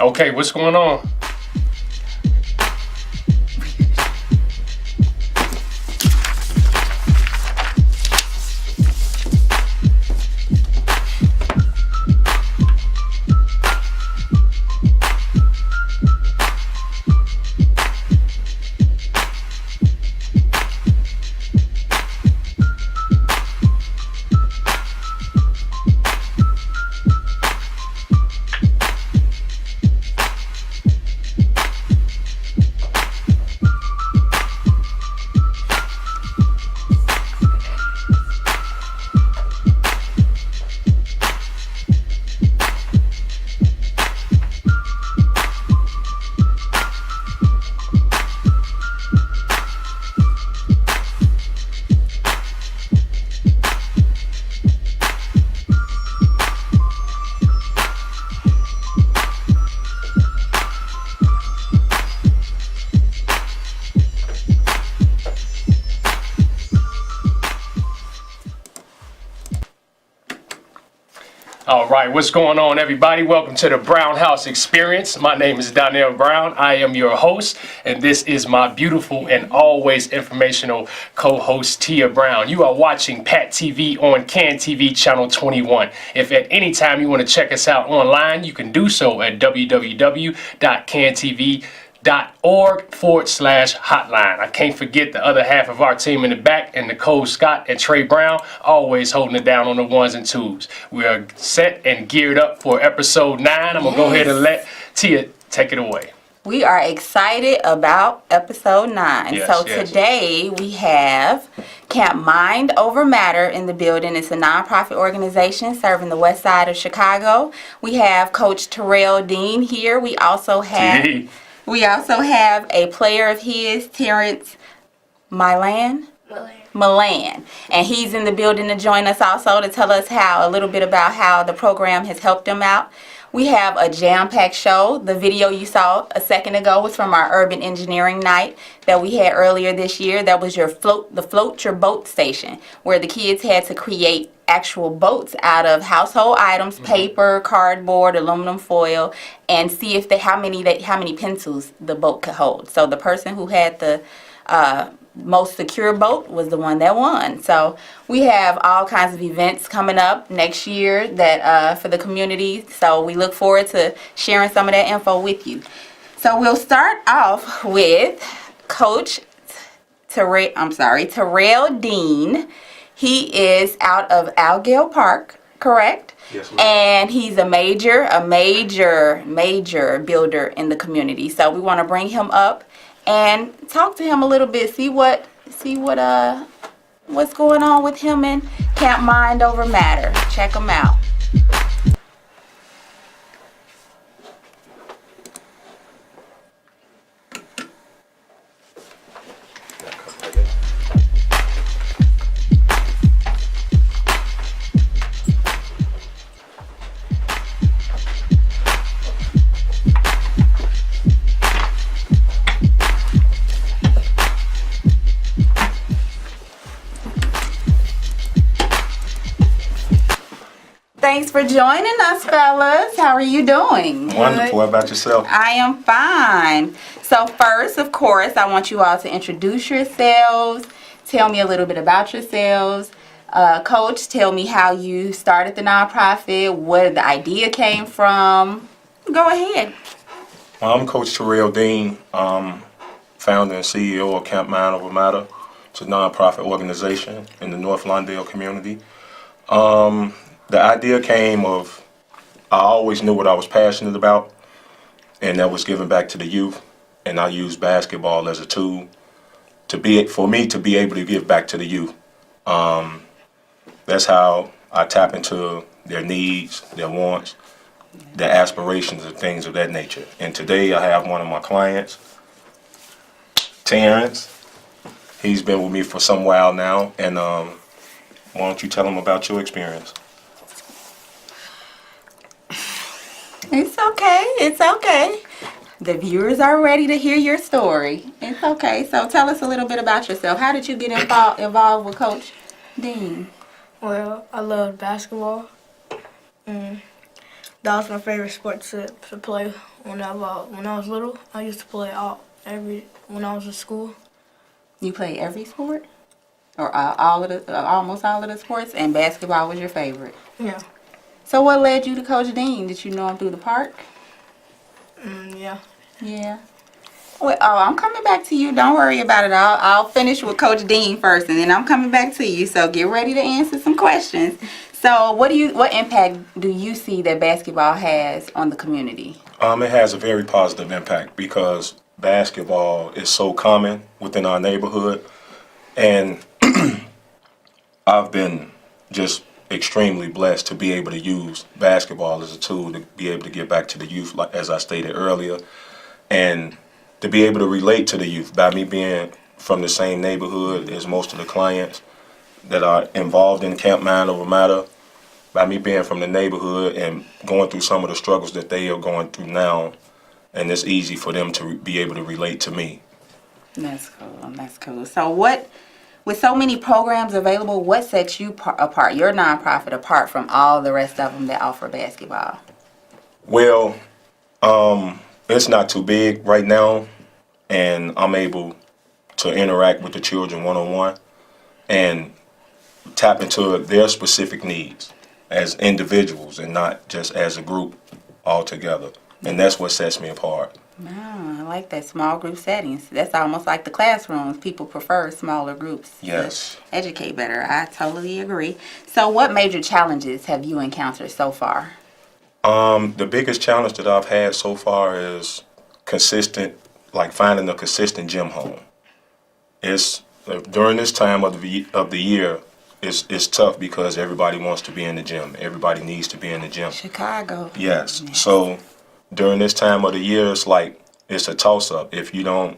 Okay, what's going on? All right, what's going on, everybody? Welcome to the Brown House Experience. My name is Donnell Brown. I am your host, and this is my beautiful and always informational co-host, Tia Brown. You are watching Pat TV on CAN TV Channel 21. If at any time you want to check us out online, you can do so at www.cantv.org/hotline. I can't forget the other half of our team in the back, and Nicole Scott and Trey Brown, always holding it down on the ones and twos. We are set and geared up for episode 9. I'm going to go ahead and let Tia take it away. We are excited about episode 9. Yes. Today we have Camp Mind Over Matter in the building. It's a nonprofit organization serving the west side of Chicago. We have Coach Terrell Dean here. We also have a player of his, Terrence Milan, and he's in the building to join us also to tell us a little bit about how the program has helped him out. We have a jam-packed show. The video you saw a second ago was from our urban engineering night that we had earlier this year. That was the Float Your Boat station, where the kids had to create actual boats out of household items, paper, cardboard, aluminum foil, and see if how many pencils the boat could hold. So the person who had the most secure boat was the one that won. So we have all kinds of events coming up next year that for the community. So we look forward to sharing some of that info with you. So we'll start off with Coach Terrell Dean. He is out of Algale Park, correct? Yes, ma'am. And he's a major builder in the community. So we want to bring him up and talk to him a little bit, see what's going on with him and Camp Mind Over Matter. Check him out. Thanks for joining us, fellas. How are you doing? Wonderful. How about yourself? I am fine. So first, of course, I want you all to introduce yourselves. Tell me a little bit about yourselves. Coach, tell me how you started the nonprofit, where the idea came from. Go ahead. I'm Coach Terrell Dean, founder and CEO of Camp Mind Over Matter. It's a nonprofit organization in the North Lawndale community. The idea came of, I always knew what I was passionate about, and that was giving back to the youth. And I used basketball as a tool for me to be able to give back to the youth. That's how I tap into their needs, their wants, their aspirations, and things of that nature. And today I have one of my clients, Terrence. He's been with me for some while now, and why don't you tell him about your experience? It's okay. The viewers are ready to hear your story. It's okay. So tell us a little bit about yourself. How did you get involved with Coach Dean? Well, I loved basketball. That was my favorite sport to play when I was little. I used to play when I was in school. You play every sport? Or all of the, almost all of the sports? And basketball was your favorite? Yeah. So what led you to Coach Dean? Did you know him through the park? Yeah. Yeah. Well, oh, I'm coming back to you. Don't worry about it. I'll finish with Coach Dean first, and then I'm coming back to you. So get ready to answer some questions. So what impact do you see that basketball has on the community? It has a very positive impact because basketball is so common within our neighborhood, and I've been just extremely blessed to be able to use basketball as a tool to be able to get back to the youth, like as I stated earlier, and to be able to relate to the youth by me being from the same neighborhood as most of the clients that are involved in Camp Mind Over Matter, by me being from the neighborhood and going through some of the struggles that they are going through now, and it's easy for them to be able to relate to me. That's cool. That's cool. So with so many programs available, what sets you apart, your nonprofit apart from all the rest of them that offer basketball? Well, it's not too big right now, and I'm able to interact with the children one-on-one and tap into their specific needs as individuals and not just as a group altogether. And that's what sets me apart. Oh, I like that, small group settings. That's almost like the classrooms. People prefer smaller groups Yes. to educate better. I totally agree. So what major challenges have you encountered so far? The biggest challenge that I've had so far is finding a consistent gym home. It's during this time of the year, it's tough because everybody wants to be in the gym. Everybody needs to be in the gym. Chicago. Yes. So during this time of the year, it's a toss-up. If you don't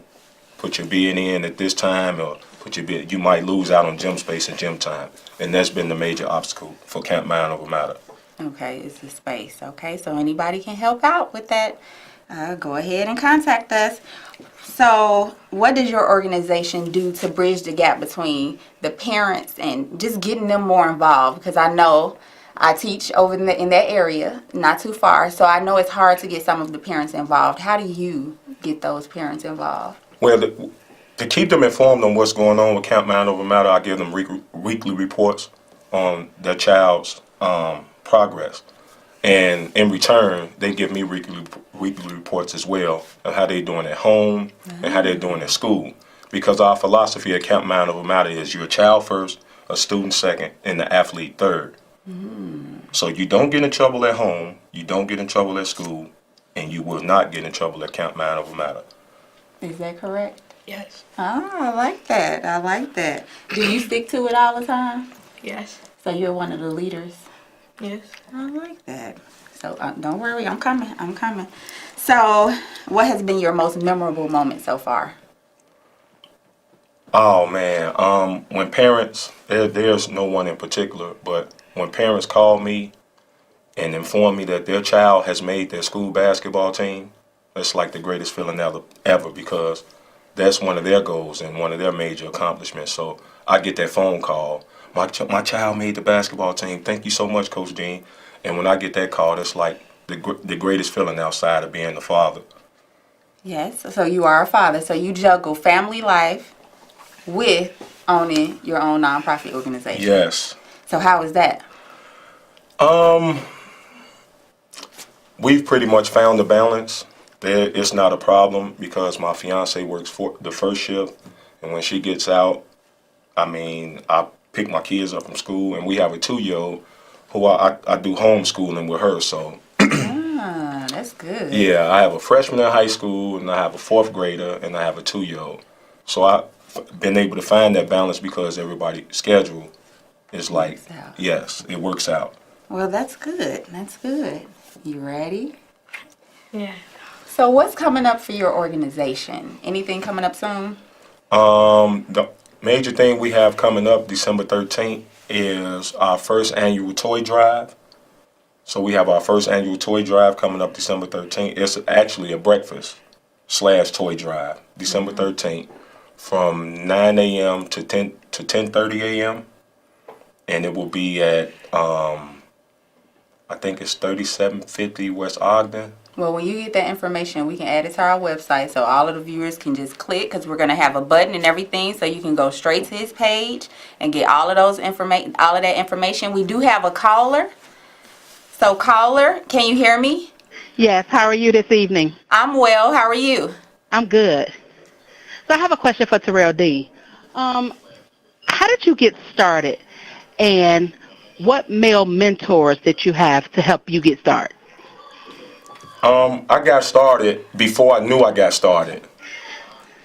put your bid in at this time or put your bid, you might lose out on gym space and gym time. And that's been the major obstacle for Camp Mind Over Matter. Okay, it's the space. Okay, so anybody can help out with that. Go ahead and contact us. So what does your organization do to bridge the gap between the parents and just getting them more involved? Because I know I teach over in that area, not too far, so I know it's hard to get some of the parents involved. How do you get those parents involved? Well, to keep them informed on what's going on with Camp Mind Over Matter, I give them weekly reports on their child's progress. And in return, they give me weekly reports as well of how they're doing at home and how they're doing at school. Because our philosophy at Camp Mind Over Matter is you're a child first, a student second, and the athlete third. So you don't get in trouble at home, you don't get in trouble at school, and you will not get in trouble at Camp Mind Over Matter. Is that correct? Yes. Oh, I like that. I like that. Do you stick to it all the time? Yes. So you're one of the leaders? Yes. I like that. So don't worry, I'm coming. I'm coming. So what has been your most memorable moment so far? Oh man, when parents, there's no one in particular, but when parents call me and inform me that their child has made their school basketball team, that's like the greatest feeling ever because that's one of their goals and one of their major accomplishments. So I get that phone call. My child made the basketball team. Thank you so much, Coach Dean. And when I get that call, it's like the greatest feeling outside of being a father. Yes. So you are a father. So you juggle family life with owning your own nonprofit organization. Yes. So how is that? We've pretty much found the balance. It's not a problem because my fiance works for the first shift, and when she gets out, I pick my kids up from school, and we have a 2-year-old who I do homeschooling with her. So That's good. yeah, I have a freshman in high school, and I have a 4th grader, and I have a 2-year-old. So I've been able to find that balance because everybody's schedule is like, Works out. yes, it works out. Well, that's good. That's good. You ready? Yeah. So what's coming up for your organization? Anything coming up soon? The major thing we have coming up December 13th is our first annual toy drive. So we have our first annual toy drive coming up December 13th. It's actually a breakfast/toy drive, December 13th, from 9 a.m. to 10:30 a.m. And it will be at I think it's 3750 West Ogden. Well, when you get that information, we can add it to our website so all of the viewers can just click, because we're going to have a button and everything, so you can go straight to his page and get all of that information. We do have a caller. So caller, can you hear me? Yes, how are you this evening? I'm well. How are you? I'm good. So I have a question for Terrell D. How did you get started, and what male mentors did you have to help you get started? I got started before I knew I got started.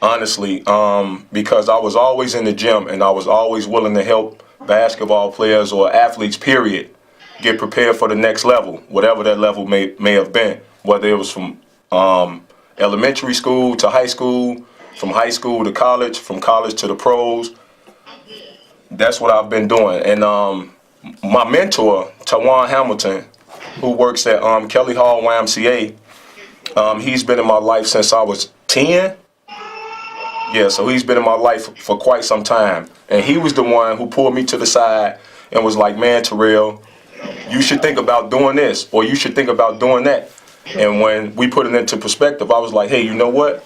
Honestly, because I was always in the gym and I was always willing to help basketball players or athletes, period, get prepared for the next level, whatever that level may have been, whether it was from elementary school to high school, from high school to college, from college to the pros. That's what I've been doing. And my mentor, Tawan Hamilton, who works at Kelly Hall YMCA, he's been in my life since I was 10. Yeah, so he's been in my life for quite some time. And he was the one who pulled me to the side and was like, man, Terrell, you should think about doing this, or you should think about doing that. And when we put it into perspective, I was like, hey, you know what?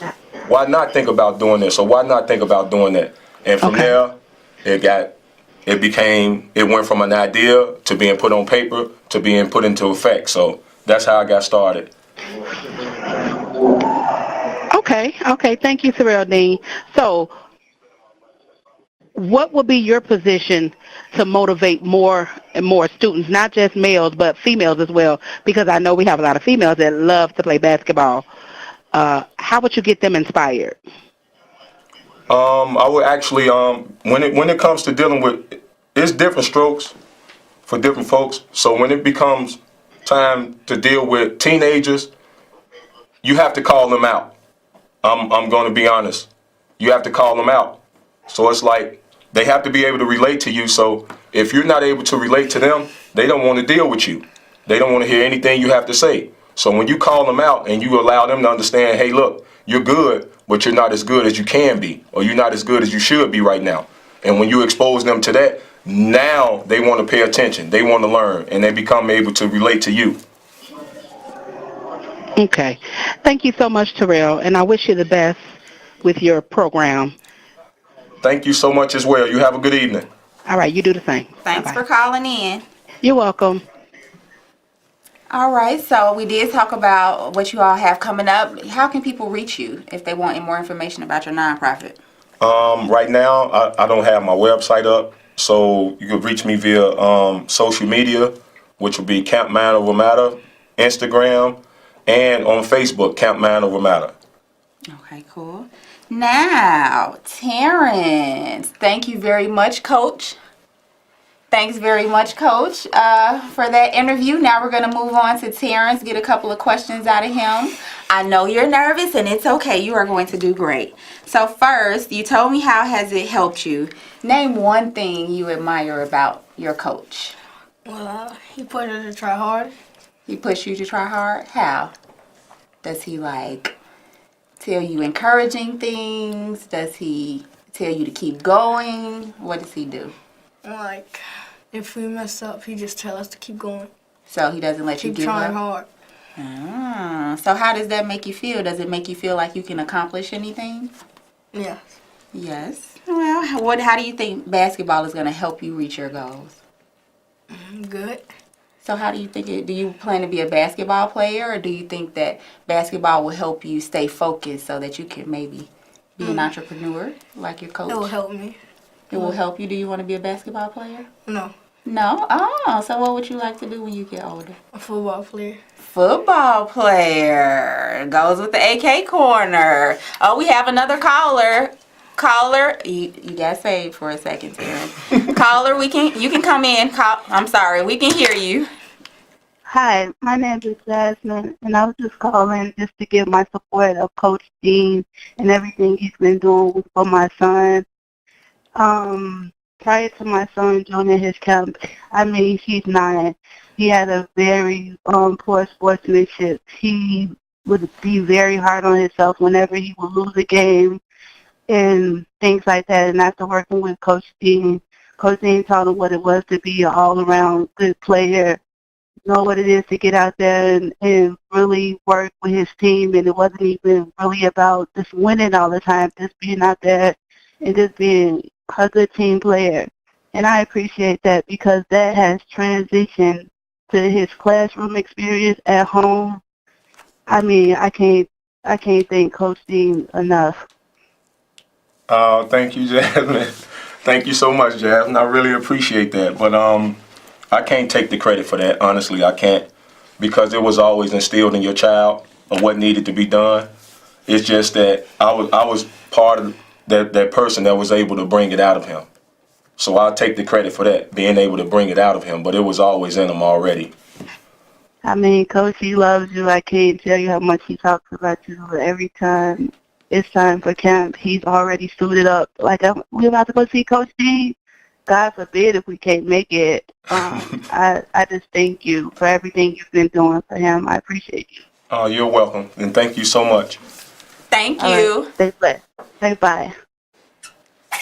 Why not think about doing this, or why not think about doing that? And from there, it went from an idea to being put on paper to being put into effect. So that's how I got started. Okay. Thank you, Terrell Dean. So what would be your position to motivate more and more students, not just males, but females as well? Because I know we have a lot of females that love to play basketball. How would you get them inspired? I would actually, when it comes to dealing with, it's different strokes for different folks. So when it becomes time to deal with teenagers, you have to call them out. I'm going to be honest. You have to call them out. So it's like they have to be able to relate to you. So if you're not able to relate to them, they don't want to deal with you. They don't want to hear anything you have to say. So when you call them out and you allow them to understand, hey, look, you're good, but you're not as good as you can be, or you're not as good as you should be right now. And when you expose them to that, now they want to pay attention. They want to learn, and they become able to relate to you. Okay. Thank you so much, Terrell, and I wish you the best with your program. Thank you so much as well. You have a good evening. All right, you do the same. Thanks Bye-bye. for calling in. You're welcome. All right, so we did talk about what you all have coming up. How can people reach you if they want more information about your nonprofit? Right now, I don't have my website up, so you can reach me via social media, which will be Camp Mind Over Matter, Instagram, and on Facebook, Camp Mind Over Matter. Okay, cool. Now, Terrence, thank you very much, Coach. Thanks very much, Coach, for that interview. Now we're going to move on to Terrence, get a couple of questions out of him. I know you're nervous, and it's okay. You are going to do great. So first, you told me how has it helped you. Name one thing you admire about your coach. Well, he pushed us to try hard. He pushed you to try hard? How? Does he, like, tell you encouraging things? Does he tell you to keep going? What does he do? Like, if we mess up, he just tell us to keep going. So he doesn't let you Keep give trying up? hard. So how does that make you feel? Does it make you feel like you can accomplish anything? Yes. Yes. Well, how do you think basketball is going to help you reach your goals? Good. So how do you think do you plan to be a basketball player, or do you think that basketball will help you stay focused so that you can maybe be an entrepreneur like your coach? It will help me. It will help you. Do you want to be a basketball player? No. No? Oh, so what would you like to do when you get older? A football player. Football player. Goes with the AK corner. Oh, we have another caller. Caller, you got saved for a second, Terrence. Caller, you can come in. I'm sorry, we can hear you. Hi, my name is Jasmine, and I was just calling just to give my support of Coach Dean and everything he's been doing for my son. Prior to my son joining his camp, he's 9. He had a very poor sportsmanship. He would be very hard on himself whenever he would lose a game and things like that. And after working with Coach Dean taught him what it was to be an all-around good player, know what it is to get out there and really work with his team. And it wasn't even really about just winning all the time, just being out there and just being a good team player. And I appreciate that because that has transitioned to his classroom experience at home. I mean, I can't thank Coach Dean enough. Thank you, Jasmine. Thank you so much, Jasmine. I really appreciate that. But I can't take the credit for that. Honestly, I can't, because it was always instilled in your child of what needed to be done. It's just that I was part of that person that was able to bring it out of him. So I'll take the credit for that, being able to bring it out of him. But it was always in him already. I mean, Coach, he loves you. I can't tell you how much he talks about you. Every time it's time for camp, he's already suited up. Like, we're about to go see Coach D. God forbid if we can't make it. I just thank you for everything you've been doing for him. I appreciate you. Oh, you're welcome. And thank you so much. Thank All you. right, stay blessed. Say bye.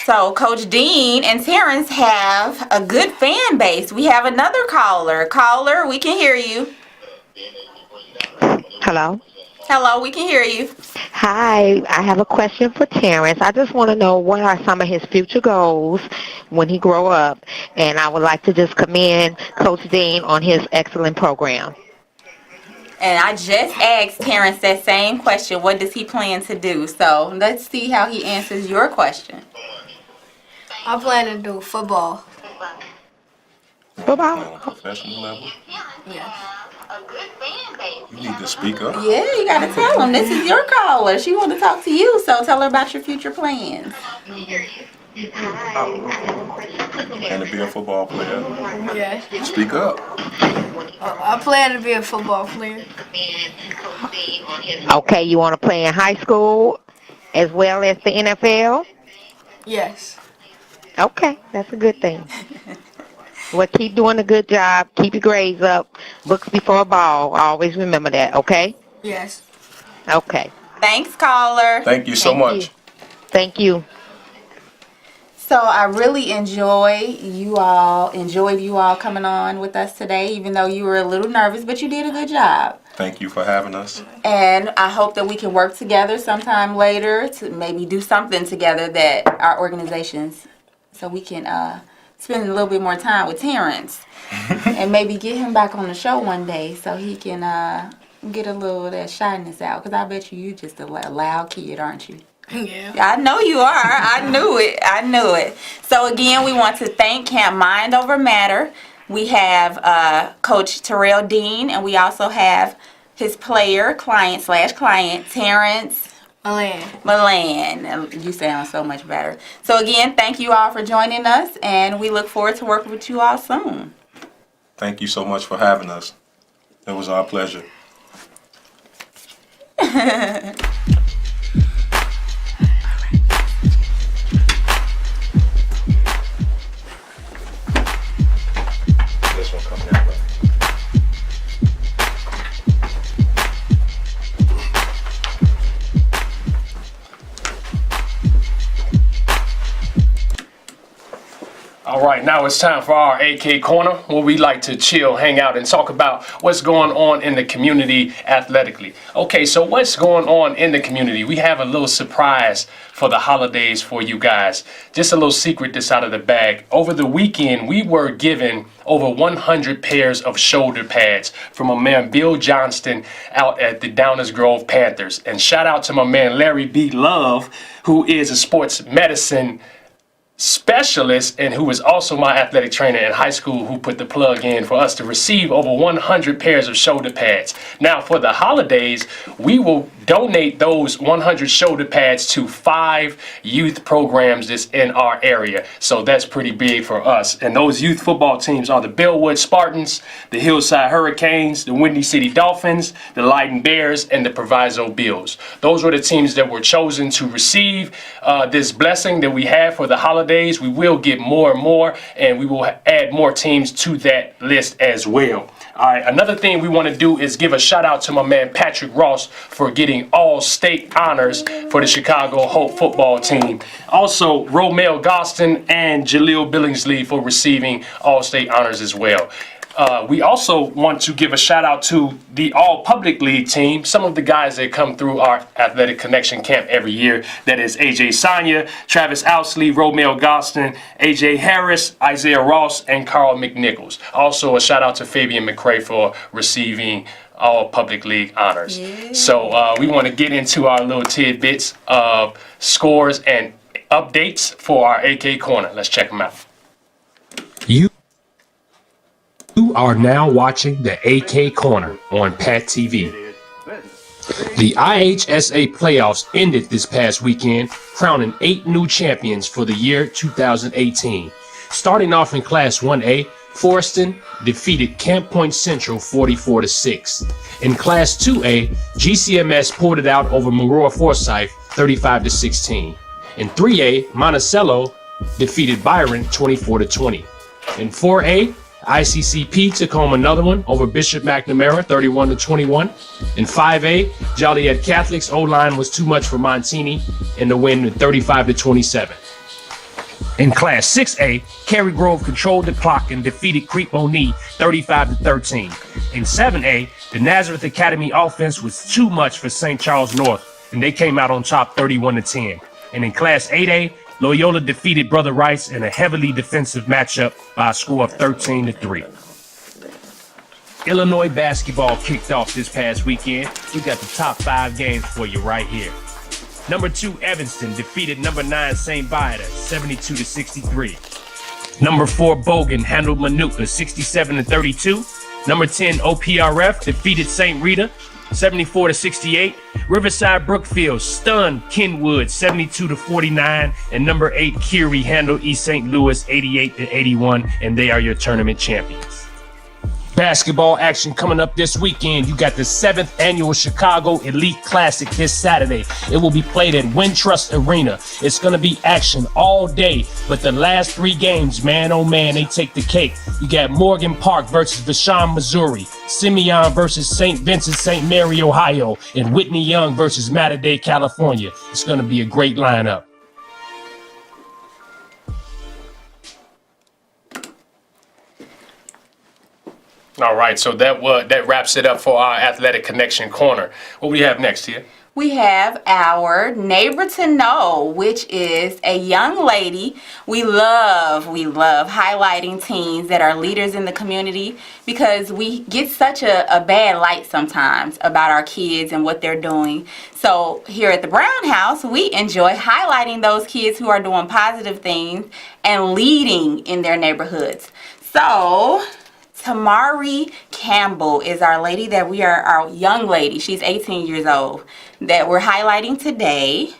So Coach Dean and Terrence have a good fan base. We have another caller. Caller, we can hear you. Hello. Hello, we can hear you. Hi, I have a question for Terrence. I just want to know what are some of his future goals when he grow up, and I would like to just commend Coach Dean on his excellent program. And I just asked Terrence that same question. What does he plan to do? So let's see how he answers your question. I plan to do football. Football? On a professional level, Yeah. you need to speak up. Yeah, you got to tell him. This is your caller. She want to talk to you, so tell her about your future plans. And to be a football player, Yeah. speak up. I plan to be a football player. Okay, you want to play in high school as well as the NFL? Yes. Okay, that's a good thing. Well, keep doing a good job. Keep your grades up. Books before a ball. Always remember that, okay? Yes. Okay. Thanks, caller. Thank you so Thank much. you. Thank you. So I really enjoyed you all coming on with us today, even though you were a little nervous, but you did a good job. Thank you for having us. And I hope that we can work together sometime later to maybe do something together that our organizations, so we can spend a little bit more time with Terrence and maybe get him back on the show one day so he can get a little of that shyness out. Because I bet you just a loud kid, aren't you? Yeah. I know you are. I knew it. So again, we want to thank Camp Mind Over Matter. We have Coach Terrell Dean, and we also have his client, Terrence Milan. You sound so much better. So again, thank you all for joining us, and we look forward to working with you all soon. Thank you so much for having us. It was our pleasure. This one coming out, right? All right, now it's time for our AK Corner, where we like to chill, hang out, and talk about what's going on in the community athletically. Okay, so what's going on in the community? We have a little surprise for the holidays for you guys. Just a little secret this out of the bag. Over the weekend, we were given over 100 pairs of shoulder pads from my man Bill Johnston out at the Downers Grove Panthers. And shout out to my man Larry B. Love, who is a sports medicine specialist and who was also my athletic trainer in high school, who put the plug in for us to receive over 100 pairs of shoulder pads. Now for the holidays, we will donate those 100 shoulder pads to 5 youth programs that's in our area. So that's pretty big for us. And those youth football teams are the Bellwood Spartans, the Hillside Hurricanes, the Windy City Dolphins, the Leiden Bears, and the Proviso Bills. Those were the teams that were chosen to receive this blessing that we have for the holidays. We will get more and more, and we will add more teams to that list as well. All right, another thing we want to do is give a shout out to my man Patrick Ross for getting all state honors for the Chicago Hope football team. Also, Romel Gostin and Jaleel Billingsley for receiving all state honors as well. We also want to give a shout out to the All Public League team, some of the guys that come through our Athletic Connection camp every year. That is AJ Sanya, Travis Ousley, Romeo Gostin, AJ Harris, Isaiah Ross, and Carl McNichols. Also a shout out to Fabian McCray for receiving All Public League honors. Yeah. So we want to get into our little tidbits of scores and updates for our AK Corner. Let's check them out. You are now watching the AK Corner on Pat TV. The IHSA playoffs ended this past weekend, crowning 8 new champions for the year 2018. Starting off in Class 1A, Forreston defeated Camp Point Central 44-6. In Class 2A, GCMS pulled it out over Maroa Forsyth 35-16. In 3A, Monticello defeated Byron 24-20. In 4A, ICCP took home another one over Bishop McNamara 31-21. In 5A, Joliet Catholic's O-line was too much for Montini in the win 35-27. In Class 6A, Cary Grove controlled the clock and defeated Creek Monee 35-13. In 7A, the Nazareth Academy offense was too much for St. Charles North, and they came out on top 31-10. And in Class 8A, Loyola defeated Brother Rice in a heavily defensive matchup by a score of 13-3. Illinois basketball kicked off this past weekend. We got the top 5 games for you right here. Number 2 Evanston defeated number 9 St. Viator 72-63. Number 4 Bogan handled Manuka 67-32. Number 10 OPRF defeated St. Rita 74-68. Riverside Brookfield stunned Kenwood 72-49, and number 8 Curie handled East St. Louis 88-81, and they are your tournament champions. Basketball action coming up this weekend. You got the 7th annual Chicago Elite Classic this Saturday. It will be played at Wintrust Arena. It's going to be action all day, but the last 3 games, man, oh man, they take the cake. You got Morgan Park versus Vashon, Missouri, Simeon versus St. Vincent St. Mary, Ohio, and Whitney Young versus Mater Dei, California. It's going to be a great lineup. All right, so that wraps it up for our Athletic Connection Corner. What do we have next here? We have our neighbor to know, which is a young lady. We love highlighting teens that are leaders in the community, because we get such a bad light sometimes about our kids and what they're doing. So here at the Brown House, we enjoy highlighting those kids who are doing positive things and leading in their neighborhoods. So Tamari Campbell is our lady that we are, our young lady. She's 18 years old that we're highlighting today.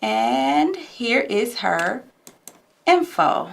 And here is her info.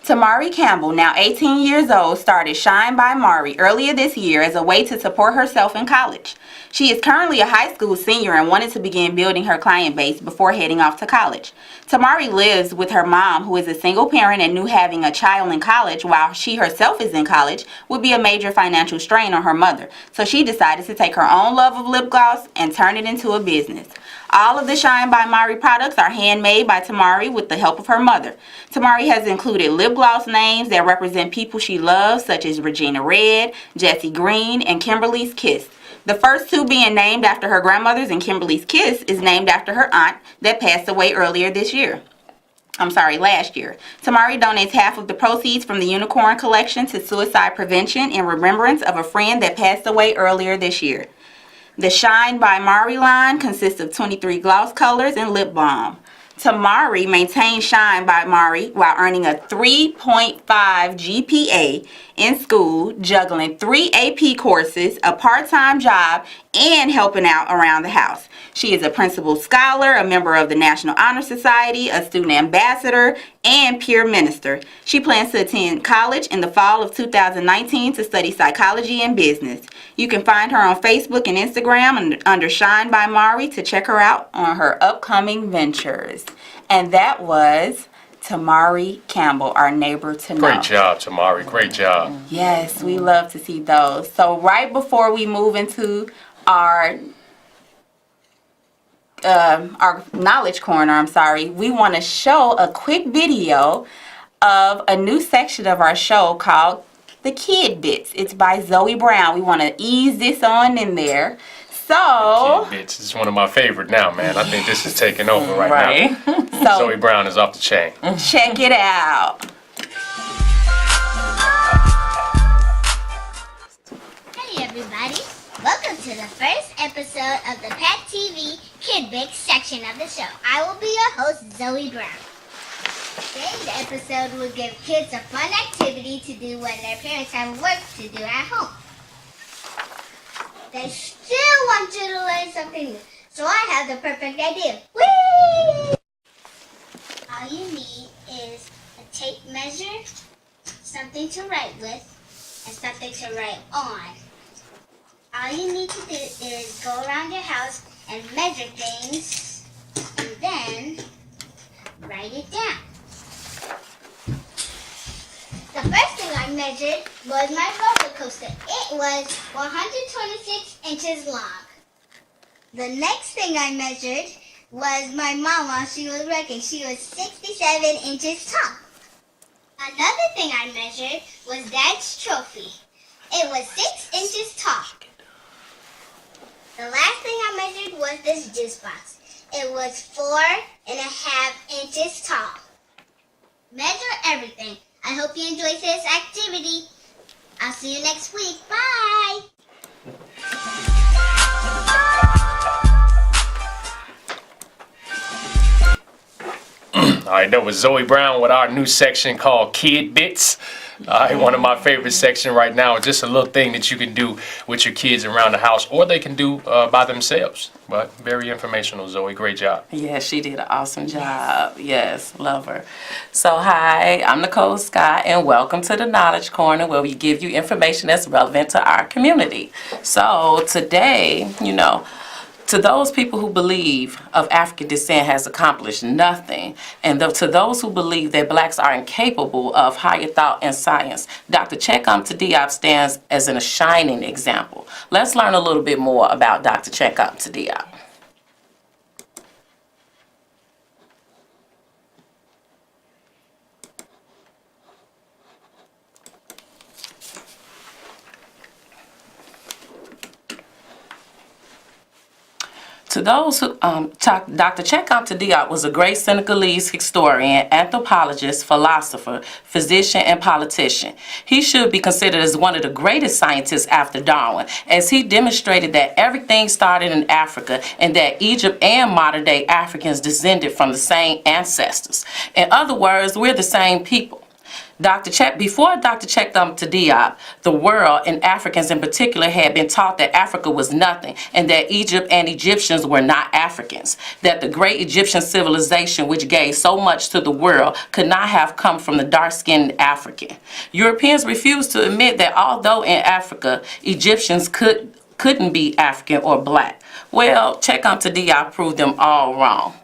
Tamari Campbell, now 18 years old, started Shine by Mari earlier this year as a way to support herself in college. She is currently a high school senior and wanted to begin building her client base before heading off to college. Tamari lives with her mom, who is a single parent and knew having a child in college while she herself is in college would be a major financial strain on her mother. So she decided to take her own love of lip gloss and turn it into a business. All of the Shine by Mari products are handmade by Tamari with the help of her mother. Tamari has included lip gloss names that represent people she loves, such as Regina Red, Jessie Green, and Kimberly's Kiss. The first 2 being named after her grandmothers, and Kimberly's Kiss is named after her aunt that passed away last year. Tamari donates half of the proceeds from the Unicorn Collection to suicide prevention in remembrance of a friend that passed away earlier this year. The Shine by Mari line consists of 23 gloss colors and lip balm. Tamari maintains Shine by Mari while earning a 3.5 GPA in school, juggling 3 AP courses, a part-time job, and helping out around the house. She is a principal scholar, a member of the National Honor Society, a student ambassador, and peer minister. She plans to attend college in the fall of 2019 to study psychology and business. You can find her on Facebook and Instagram under Shine by Mari to check her out on her upcoming ventures. And that was Tamari Campbell, our neighbor to know. Great job, Tamari. Great job. Yes, we love to see those. So right before we move into our our knowledge corner, we want to show a quick video of a new section of our show called The Kid Bits. It's by Zoe Brown. We want to ease this on in there. So, Kid Bits is one of my favorite now, man. I think this is taking over right now. so Zoe Brown is off the chain. check it out. Hey everybody, welcome to the first episode of the Pet TV Kid Bits section of the show. I will be your host, Zoe Brown. Today's episode will give kids a fun activity to do when their parents have work to do at home. They still want you to learn something new, so I have the perfect idea. Whee! All you need is a tape measure, something to write with, and something to write on. All you need to do is go around your house and measure things, and then write it down. The first thing I measured was my roller coaster. It was 126 inches long. The next thing I measured was my mama. She was working. She was 67 inches tall. Another thing I measured was Dad's trophy. It was 6 inches tall. The last thing I measured was this juice box. It was 4.5 inches tall. Measure everything. I hope you enjoy this activity. I'll see you next week. Bye! All right, that was Zoe Brown with our new section called Kid Bits. One of my favorite sections right now is just a little thing that you can do with your kids around the house, or they can do by themselves. But very informational, Zoe. Great job. Yeah, she did an awesome job. Yes, love her. So, hi, I'm Nicole Scott, and welcome to the Knowledge Corner, where we give you information that's relevant to our community. So, today, to those people who believe of African descent has accomplished nothing, and to those who believe that blacks are incapable of higher thought and science, Dr. Chekom Diop stands as a shining example. Let's learn a little bit more about Dr. Chekom Diop. To those who, Dr. Chekom Diop was a great Senegalese historian, anthropologist, philosopher, physician, and politician. He should be considered as one of the greatest scientists after Darwin, as he demonstrated that everything started in Africa and that Egypt and modern-day Africans descended from the same ancestors. In other words, we're the same people. Before Dr. Chekom Diop, the world, and Africans in particular, had been taught that Africa was nothing and that Egypt and Egyptians were not Africans, that the great Egyptian civilization, which gave so much to the world, could not have come from the dark-skinned African. Europeans refused to admit that although in Africa, Egyptians couldn't be African or black. Well, Chekom Diop proved them all wrong.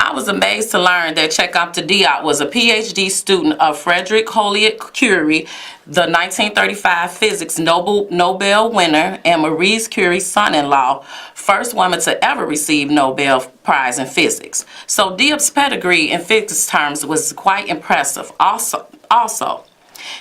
I was amazed to learn that Chekom Diop was a PhD student of Frederick Joliot-Curie, the 1935 physics Nobel winner, and Marie Curie's son-in-law, first woman to ever receive Nobel Prize in physics. So Diop's pedigree in physics terms was quite impressive. Also,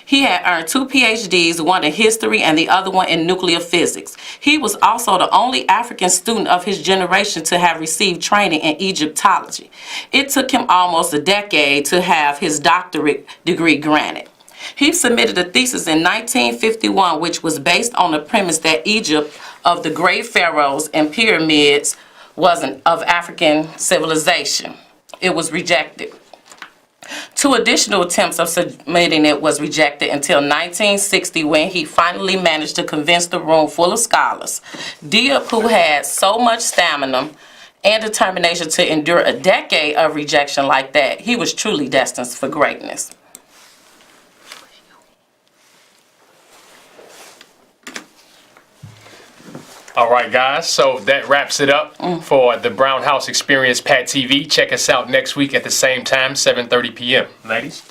he had earned 2 PhDs, one in history and the other one in nuclear physics. He was also the only African student of his generation to have received training in Egyptology. It took him almost a decade to have his doctorate degree granted. He submitted a thesis in 1951, which was based on the premise that Egypt, of the great pharaohs and pyramids, wasn't of African civilization. It was rejected. 2 additional attempts of submitting it was rejected until 1960, when he finally managed to convince the room full of scholars. Diop, who had so much stamina and determination to endure a decade of rejection like that, he was truly destined for greatness. All right, guys, so that wraps it up for the Brown House Experience Pat TV. Check us out next week at the same time, 7:30 p.m. Ladies?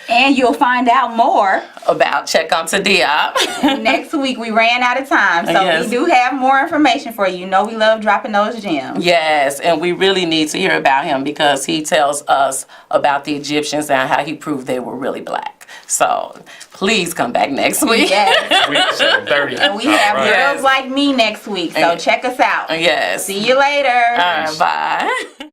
And you'll find out more about Check On to Diop. next week. We ran out of time, so Yes. we do have more information for you. You know we love dropping those gems. Yes, and we really need to hear about him because he tells us about the Egyptians and how he proved they were really black. So please come back next week. Yes. Week 7:30. And we have All right. Girls Like Me next week, so check us out. Yes. See you later. All right, bye.